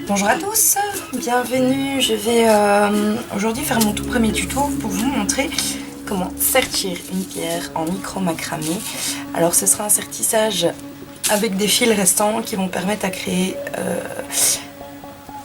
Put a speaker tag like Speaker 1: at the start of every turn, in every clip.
Speaker 1: Bonjour à tous, bienvenue. Je vais aujourd'hui faire mon tout premier tuto pour vous montrer comment sertir une pierre en micro macramé. Alors ce sera un sertissage avec des fils restants qui vont permettre à créer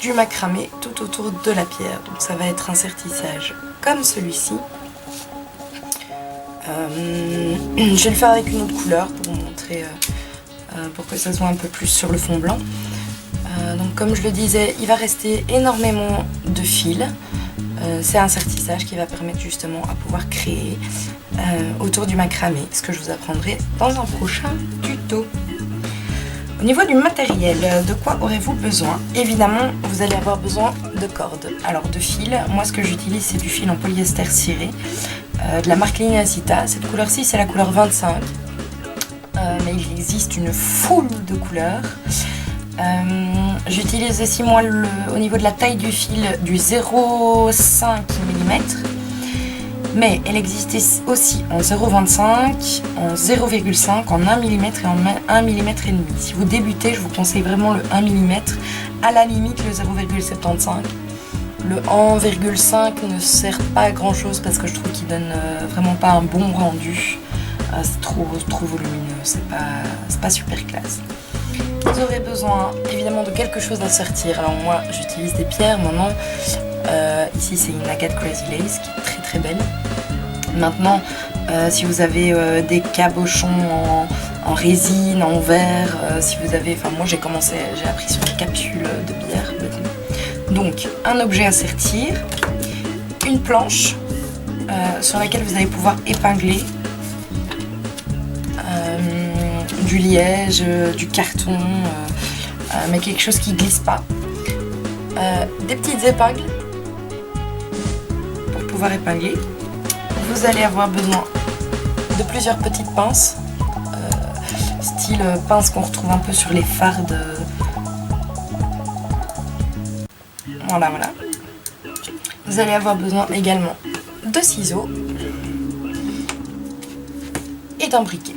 Speaker 1: du macramé tout autour de la pierre. Donc ça va être un sertissage comme celui-ci. Je vais le faire avec une autre couleur pour vous montrer, pour que ça soit un peu plus sur le fond blanc. Donc comme je le disais, il va rester énormément de fils. C'est un sertissage qui va permettre justement à pouvoir créer autour du macramé, ce que je vous apprendrai dans un prochain tuto. Au niveau du matériel, de quoi aurez-vous besoin? Évidemment, vous allez avoir besoin de cordes. Alors de fils, moi ce que j'utilise c'est du fil en polyester ciré, de la marque Lineacita. Cette couleur-ci c'est la couleur 25, mais il existe une foule de couleurs. J'utilise aussi moi au niveau de la taille du fil du 0,5 mm, mais elle existe aussi en 0,25, en 0,5, en 1 mm et en 1 mm et demi. Si vous débutez, je vous conseille vraiment le 1 mm, à la limite le 0,75. Le 1,5 ne sert pas à grand chose parce que je trouve qu'il donne vraiment pas un bon rendu. C'est trop volumineux, c'est pas super classe. Vous aurez besoin évidemment de quelque chose à sertir. Alors moi j'utilise des pierres maintenant. Ici c'est une agate Crazy Lace qui est très très belle. Maintenant si vous avez des cabochons en résine, en verre, si vous avez, enfin moi j'ai appris sur les capsules de bière. Donc un objet à sertir, une planche sur laquelle vous allez pouvoir épingler du liège, du carton, mais quelque chose qui glisse pas. Des petites épingles pour pouvoir épingler. Vous allez avoir besoin de plusieurs petites pinces, style pince qu'on retrouve un peu sur les fardes. Voilà. Vous allez avoir besoin également de ciseaux et d'un briquet.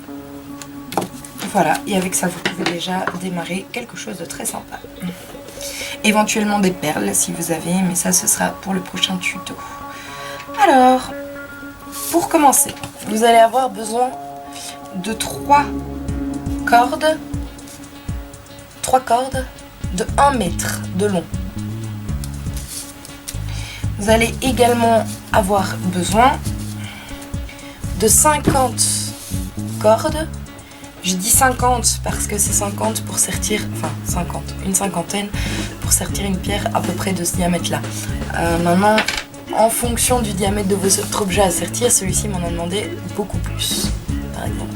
Speaker 1: Voilà, et avec ça vous pouvez déjà démarrer quelque chose de très sympa. Éventuellement des perles si vous avez, mais ça ce sera pour le prochain tuto. Alors, pour commencer, vous allez avoir besoin de 3 cordes de 1 mètre de long. Vous allez également avoir besoin de 50 cordes. Je dis 50 parce que c'est 50 pour sertir, enfin 50, une cinquantaine pour sertir une pierre à peu près de ce diamètre-là. Maintenant, en fonction du diamètre de votre objet à sertir, celui-ci m'en a demandé beaucoup plus, par exemple.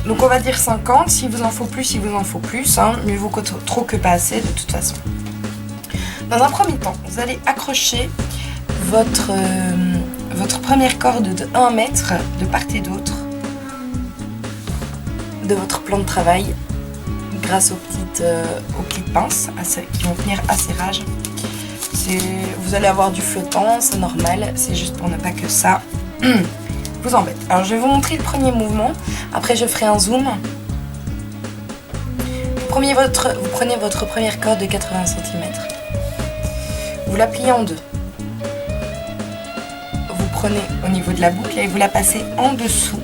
Speaker 1: Donc on va dire 50, s'il vous en faut plus, il vous en faut plus, hein, mieux vaut trop que pas assez de toute façon. Dans un premier temps, vous allez accrocher votre première corde de 1 mètre de part et d'autre de votre plan de travail grâce aux petites pinces qui vont tenir à serrage. Vous allez avoir du flottant, c'est normal, c'est juste pour ne pas que ça vous embête. Alors je vais vous montrer le premier mouvement, après je ferai un zoom. Vous prenez votre première corde de 80 cm, vous la pliez en deux. Vous prenez au niveau de la boucle et vous la passez en dessous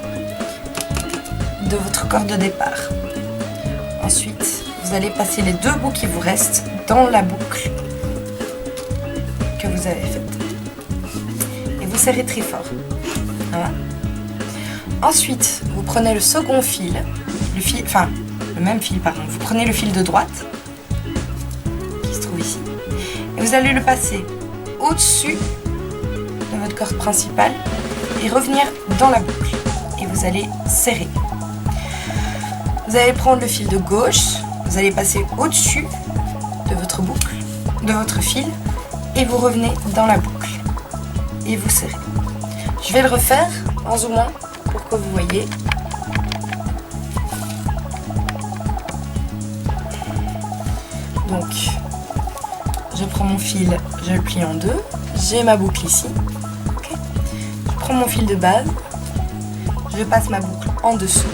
Speaker 1: de votre corde de départ. Ensuite, vous allez passer les 2 bouts qui vous restent dans la boucle que vous avez faite. Et vous serrez très fort. Voilà. Ensuite, vous prenez le second fil, le même fil, pardon. Vous prenez le fil de droite, qui se trouve ici, et vous allez le passer au-dessus de votre corde principale et revenir dans la boucle. Et vous allez serrer. Vous allez prendre le fil de gauche, vous allez passer au-dessus de votre boucle, de votre fil, et vous revenez dans la boucle. Et vous serrez. Je vais le refaire en zoomant pour que vous voyez. Donc, je prends mon fil, je le plie en deux, j'ai ma boucle ici. Okay. Je prends mon fil de base, je passe ma boucle en dessous.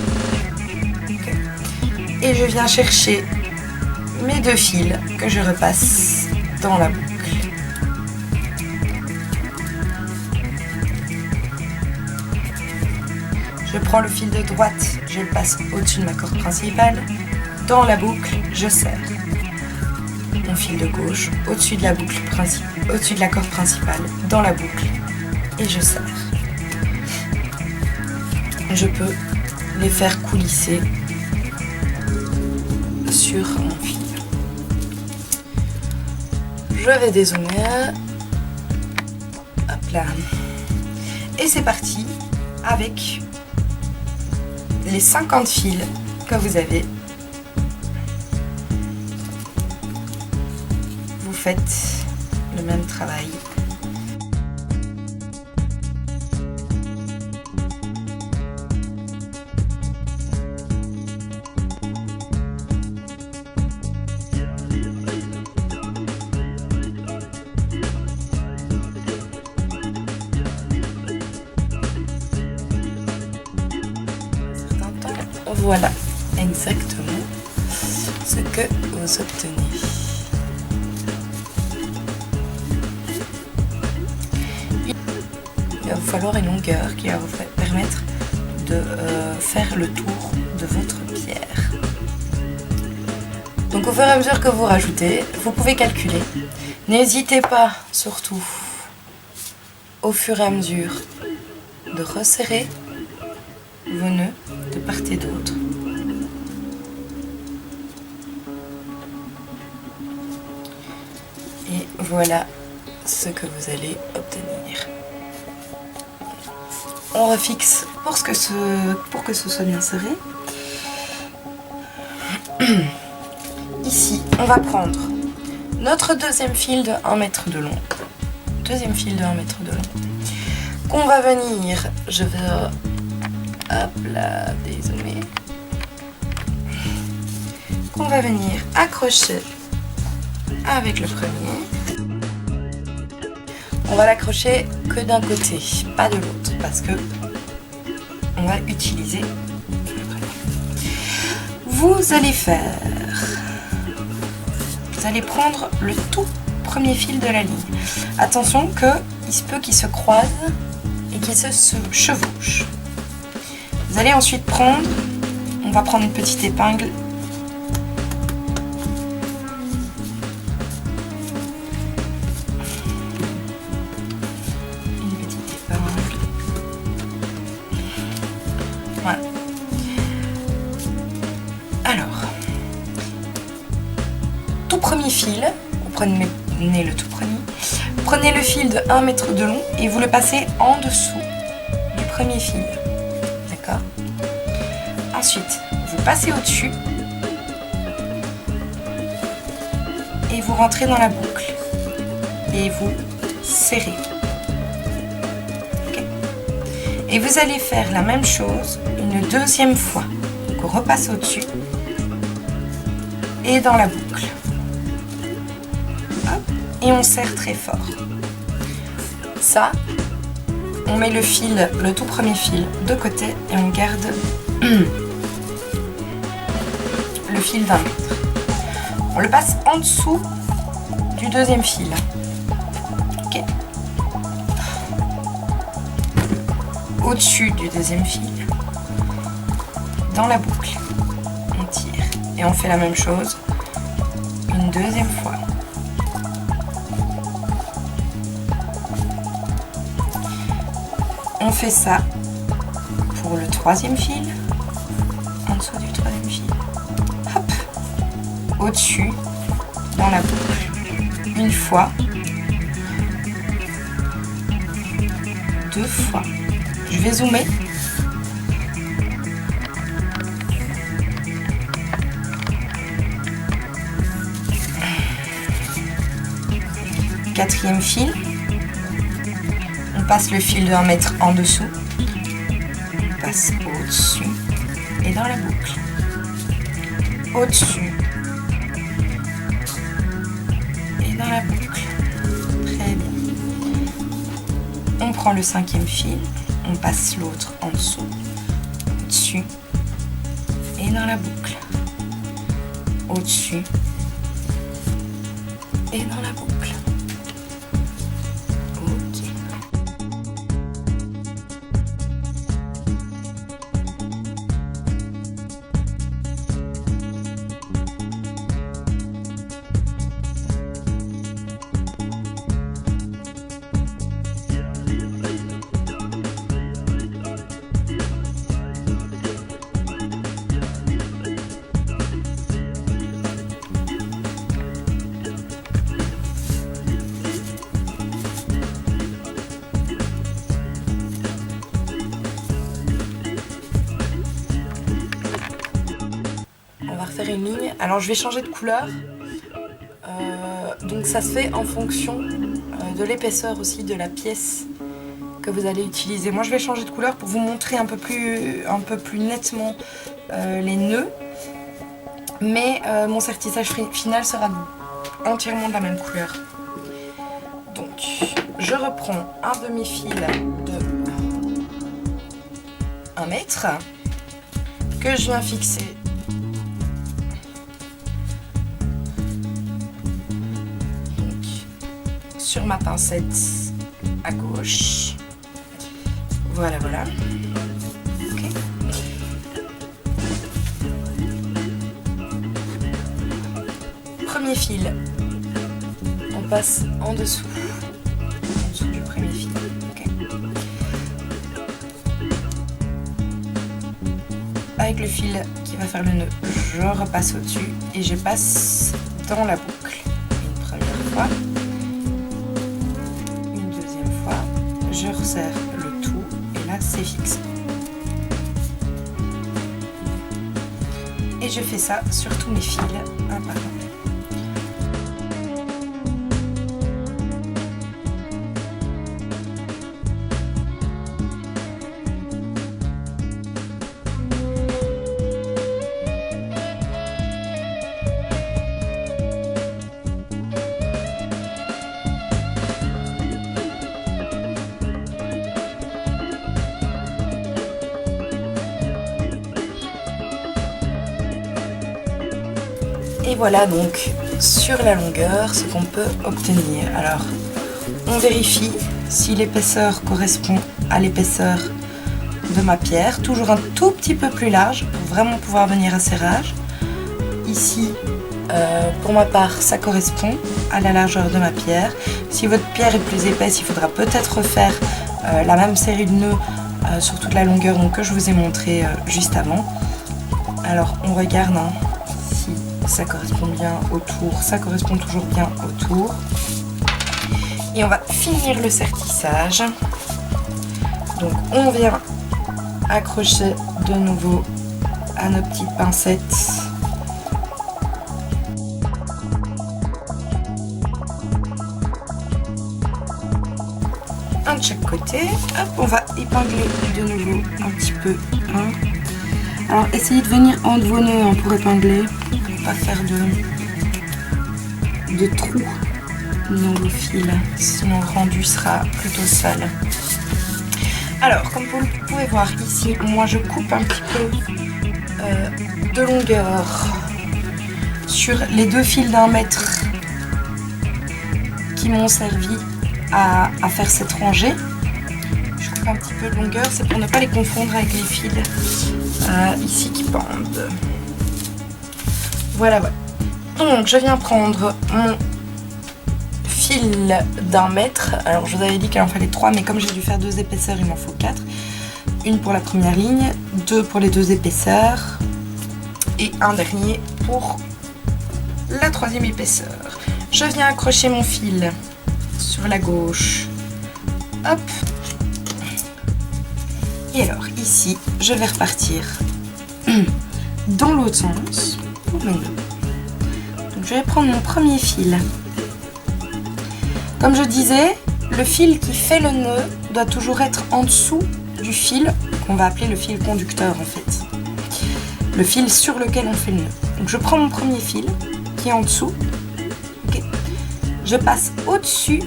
Speaker 1: Et je viens chercher mes 2 fils que je repasse dans la boucle. Je prends le fil de droite, je le passe au-dessus de ma corde principale. Dans la boucle, je serre. Mon fil de gauche, au-dessus de la boucle au-dessus de la corde principale, dans la boucle, et je serre. Je peux les faire coulisser sur mon fil. Je vais dézoomer. Hop là. Et c'est parti avec les 50 fils que vous avez. Vous faites le même travail. Voilà exactement ce que vous obtenez. Il va vous falloir une longueur qui va vous permettre de faire le tour de votre pierre. Donc au fur et à mesure que vous rajoutez, vous pouvez calculer. N'hésitez pas surtout au fur et à mesure de resserrer vos nœuds de part et d'autre. Et voilà ce que vous allez obtenir. On refixe pour que ce soit bien serré. Ici, on va prendre notre deuxième fil de 1 mètre de long. Deuxième fil de 1 mètre de long. Qu'on va venir, je vais hop là, désolé. Qu'on va venir accrocher avec le premier. On va l'accrocher que d'un côté, pas de l'autre, parce que on va utiliser le premier. Vous allez prendre le tout premier fil de la ligne. Attention que il se peut qu'ils se croisent et qu'ils se chevauchent. Vous allez ensuite prendre, on va prendre une petite épingle. Une petite épingle. Voilà. Alors, tout premier fil, vous prenez le tout premier, prenez le fil de 1 mètre de long et vous le passez en dessous du premier fil. D'accord ? Ensuite, vous passez au-dessus et vous rentrez dans la boucle et vous serrez. Okay. Et vous allez faire la même chose une deuxième fois. Donc on repasse au-dessus et dans la boucle. Hop, et on serre très fort. Ça, on met le fil, le tout premier fil de côté et on garde le fil d'1 mètre. On le passe en dessous du deuxième fil. Ok. Au-dessus du deuxième fil. Dans la boucle. On tire. Et on fait la même chose une deuxième fois. On fait ça pour le troisième fil. En dessous du troisième fil. Hop. Au-dessus, dans la boucle. Une fois. 2 fois. Je vais zoomer. Quatrième fil. On passe le fil de 1 mètre en dessous. On passe au-dessus. Et dans la boucle. Au-dessus. Et dans la boucle. Très bien. On prend le 5e fil. On passe l'autre en dessous. Au-dessus. Et dans la boucle. Au-dessus. et dans la boucle. Ok. Faire une ligne. Alors je vais changer de couleur, donc ça se fait en fonction de l'épaisseur aussi de la pièce que vous allez utiliser. Moi je vais changer de couleur pour vous montrer un peu plus nettement les nœuds, mais mon sertissage final sera entièrement de la même couleur. Donc je reprends un demi-fil de 1 mètre que je viens fixer sur ma pincette à gauche. Voilà. Okay. Premier fil, on passe en dessous du premier fil. Okay. Avec le fil qui va faire le nœud, je repasse au-dessus et je passe dans la boucle. Une première fois. Je resserre le tout et là c'est fixé. Et je fais ça sur tous mes fils, un par un. Et voilà donc sur la longueur ce qu'on peut obtenir. Alors on vérifie si l'épaisseur correspond à l'épaisseur de ma pierre, toujours un tout petit peu plus large pour vraiment pouvoir venir à serrage. Ici pour ma part ça correspond à la largeur de ma pierre. Si votre pierre est plus épaisse, il faudra peut-être refaire la même série de nœuds sur toute la longueur donc, que je vous ai montré juste avant. Alors on regarde si ça correspond bien au tour, ça correspond toujours bien au tour. Et on va finir le sertissage. Donc on vient accrocher de nouveau à nos petites pincettes. Un de chaque côté. Hop, on va épingler de nouveau un petit peu. Alors essayez de venir entre vos nœuds pour épingler. Pas faire de trous dans vos fils, sinon le rendu sera plutôt sale. Alors, comme vous pouvez voir ici, moi je coupe un petit peu de longueur sur les 2 fils d'1 mètre qui m'ont servi à faire cette rangée. Je coupe un petit peu de longueur, c'est pour ne pas les confondre avec les fils ici qui pendent. Voilà. Donc je viens prendre mon fil d'1 mètre. Alors je vous avais dit qu'il en fallait 3, mais comme j'ai dû faire 2 épaisseurs, il m'en faut 4. Une pour la première ligne, 2 pour les 2 épaisseurs et un dernier pour la 3e épaisseur. Je viens accrocher mon fil sur la gauche. Hop. Et alors ici, je vais repartir dans l'autre sens. Donc je vais prendre mon premier fil. Comme je disais, le fil qui fait le nœud doit toujours être en dessous du fil qu'on va appeler le fil conducteur en fait. Le fil sur lequel on fait le nœud. Donc je prends mon premier fil qui est en dessous. Okay. Je passe au-dessus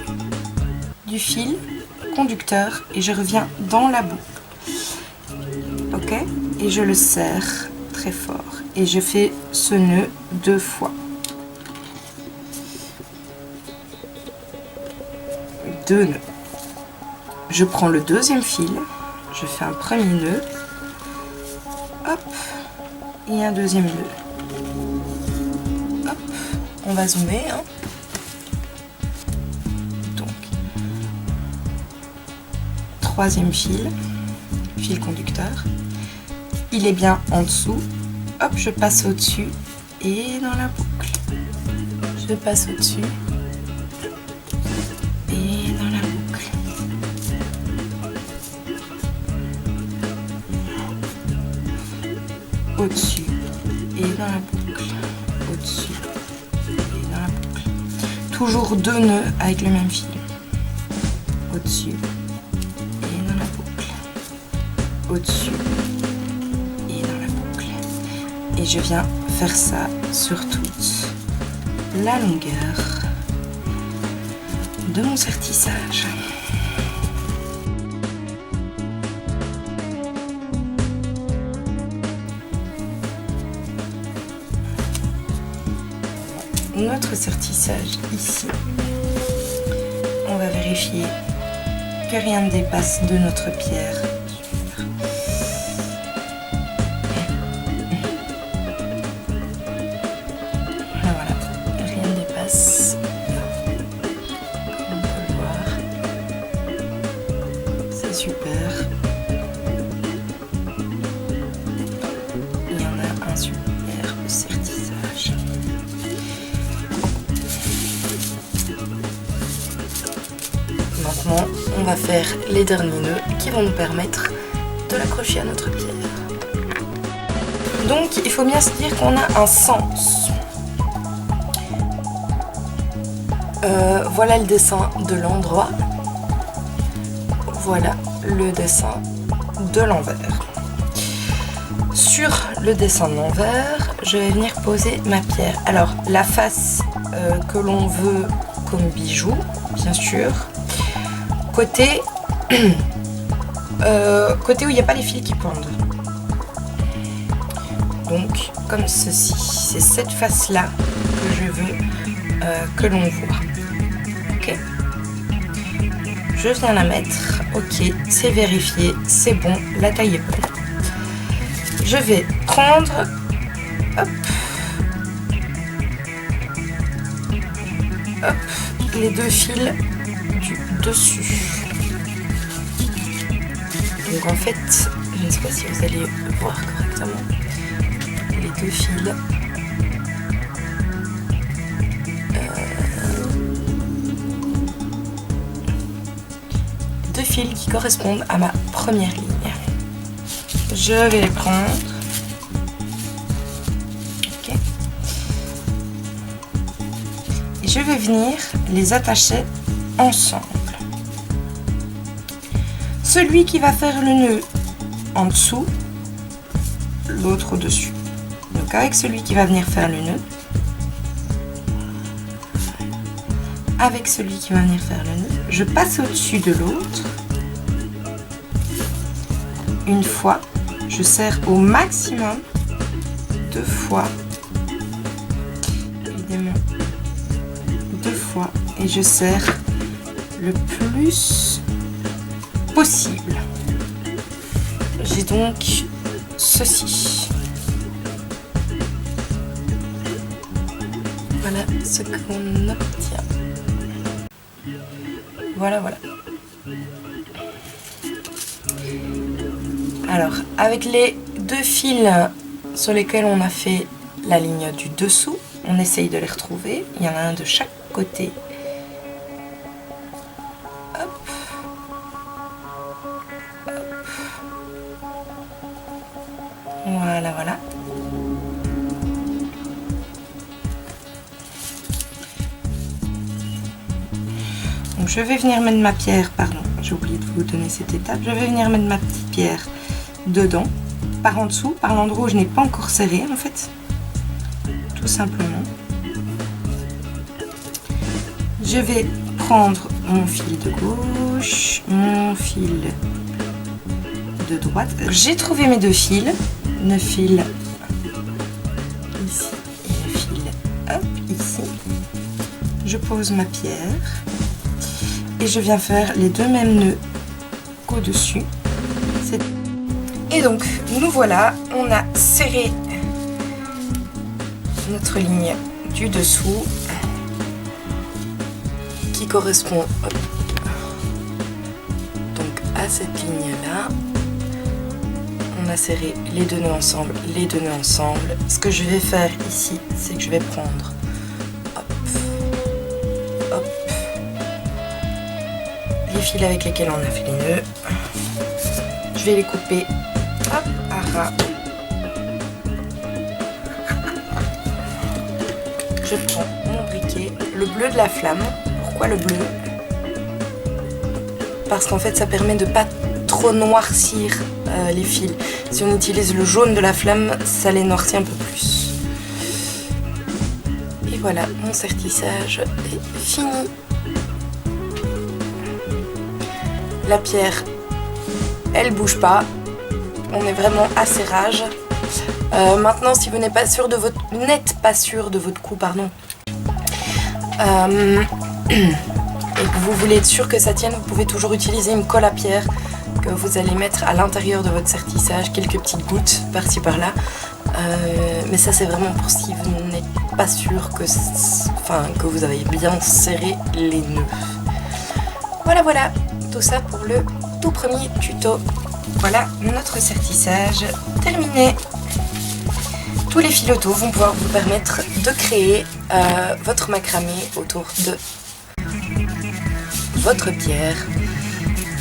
Speaker 1: du fil conducteur et je reviens dans la boucle. Ok. Et je le serre très fort. Et je fais ce nœud 2 fois. 2 nœuds. Je prends le deuxième fil, je fais un premier nœud, hop, et un deuxième nœud. Hop, on va zoomer, hein. Donc, troisième fil conducteur, il est bien en dessous, hop, je passe au-dessus et dans la boucle. Je passe au-dessus et dans la boucle. Au-dessus et dans la boucle. Au-dessus et dans la boucle. Toujours 2 nœuds avec le même fil. Au-dessus et dans la boucle. Au-dessus et dans la boucle. Et je viens faire ça sur toute la longueur de mon sertissage. Notre sertissage ici, on va vérifier que rien ne dépasse de notre pierre. Voilà, rien ne dépasse, comme on peut le voir, c'est super. Il y en a un superbe sertissage. Maintenant, on va faire les derniers nœuds qui vont nous permettre de l'accrocher à notre pierre. Donc, il faut bien se dire qu'on a un sens. Voilà le dessin de l'endroit. Voilà le dessin de l'envers. Sur le dessin de l'envers, je vais venir poser ma pierre. Alors, la face que l'on veut comme bijou, bien sûr. Côté où il n'y a pas les fils qui pendent. Donc, comme ceci. C'est cette face-là que je veux que l'on voit. Ok. Je viens la mettre. Ok, c'est vérifié, c'est bon, la taille est bonne. Je vais prendre, hop, hop, les 2 fils du dessus. Donc en fait, je ne sais pas si vous allez voir correctement, les 2 fils. Deux fils qui correspondent à ma première ligne. Je vais les prendre. Okay. Et je vais venir les attacher ensemble. Celui qui va faire le nœud en dessous, l'autre au-dessus. Donc avec celui qui va venir faire le nœud, avec celui qui va venir faire le nœud, je passe au-dessus de l'autre. Une fois, je serre au maximum, 2 fois, évidemment, 2 fois, et je serre le plus possible. J'ai donc ceci. Voilà ce qu'on obtient. Voilà, voilà. Alors, avec les 2 fils sur lesquels on a fait la ligne du dessous, on essaye de les retrouver. Il y en a un de chaque côté. Hop. Hop. Voilà, voilà. Donc je vais venir mettre ma pierre, pardon, j'ai oublié de vous donner cette étape. Je vais venir mettre ma petite pierre dedans, par en dessous, par l'endroit où je n'ai pas encore serré en fait, tout simplement. Je vais prendre mon fil de gauche, mon fil de droite. J'ai trouvé mes 2 fils, le fil ici et le fil hop ici. Je pose ma pierre et je viens faire les 2 mêmes nœuds qu'au-dessus. Et donc nous voilà, on a serré notre ligne du dessous qui correspond donc à cette ligne là. On a serré les 2 nœuds ensemble, les 2 nœuds ensemble. Ce que je vais faire ici, c'est que je vais prendre hop, les fils avec lesquels on a fait les nœuds. Je vais les couper hop, à ras. Je prends mon briquet, le bleu de la flamme. Pourquoi le bleu? Parce qu'en fait ça permet de pas trop noircir les fils. Si on utilise le jaune de la flamme, ça les noircit un peu plus. Et voilà, mon sertissage est fini. La pierre, elle bouge pas. On est vraiment à serrage. Maintenant, si vous n'êtes pas sûr de votre coup, pardon, et que vous voulez être sûr que ça tienne, vous pouvez toujours utiliser une colle à pierre que vous allez mettre à l'intérieur de votre sertissage, quelques petites gouttes par-ci par-là. Mais ça, c'est vraiment pour si vous n'êtes pas sûr que vous avez bien serré les nœuds. Voilà, tout ça pour le tout premier tuto. Voilà notre sertissage terminé. Tous les fils auto vont pouvoir vous permettre de créer votre macramé autour de votre pierre.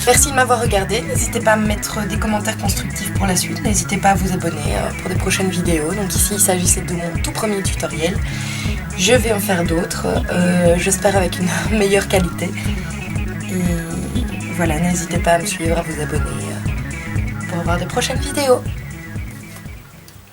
Speaker 1: Merci de m'avoir regardé. N'hésitez pas à me mettre des commentaires constructifs pour la suite. N'hésitez pas à vous abonner pour des prochaines vidéos. Donc ici, il s'agissait de mon tout premier tutoriel. Je vais en faire d'autres, j'espère avec une meilleure qualité. Et voilà, n'hésitez pas à me suivre, à vous abonner pour avoir de prochaines vidéos.